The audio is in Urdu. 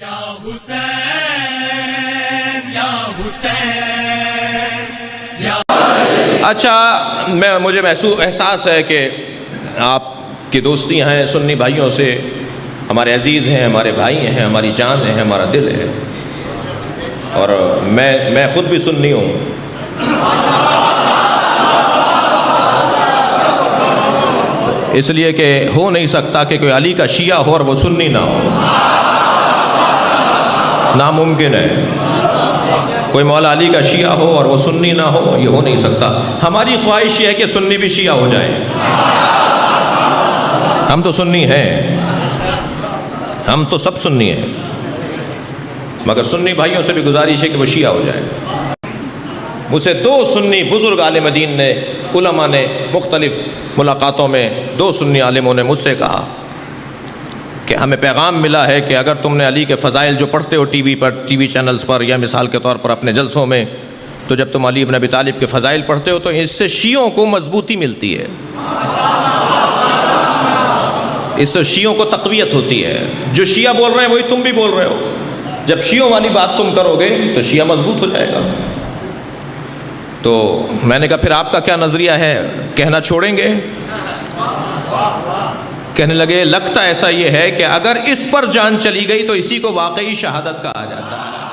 یا حسین یا حسین یا اچھا مجھے احساس ہے کہ آپ کی دوستیاں ہیں سنی بھائیوں سے، ہمارے عزیز ہیں، ہمارے بھائی ہیں، ہماری جان ہے، ہمارا دل ہے، اور میں خود بھی سنی ہوں۔ اس لیے کہ ہو نہیں سکتا کہ کوئی علی کا شیعہ ہو اور وہ سنی نہ ہو، ناممکن ہے۔ کوئی مولا علی کا شیعہ ہو اور وہ سنی نہ ہو، یہ ہو نہیں سکتا۔ ہماری خواہش یہ ہے کہ سنی بھی شیعہ ہو جائے۔ ہم تو سنی ہیں، ہم تو سب سنی ہیں، مگر سنی بھائیوں سے بھی گزارش ہے کہ وہ شیعہ ہو جائے۔ مجھ سے 2 سنی بزرگ عالم دین نے، علماء نے، مختلف ملاقاتوں میں 2 سنی عالموں نے مجھ سے کہا کہ ہمیں پیغام ملا ہے کہ اگر تم نے علی کے فضائل جو پڑھتے ہو ٹی وی چینلز پر یا مثال کے طور پر اپنے جلسوں میں، تو جب تم علی بن ابی طالب کے فضائل پڑھتے ہو تو اس سے شیعوں کو مضبوطی ملتی ہے، اس سے شیعوں کو تقویت ہوتی ہے۔ جو شیعہ بول رہے ہیں وہی تم بھی بول رہے ہو، جب شیعوں والی بات تم کرو گے تو شیعہ مضبوط ہو جائے گا۔ تو میں نے کہا پھر آپ کا کیا نظریہ ہے، کہنا چھوڑیں گے؟ کہنے لگے لگتا ایسا یہ ہے کہ اگر اس پر جان چلی گئی تو اسی کو واقعی شہادت کہا جاتا ہے۔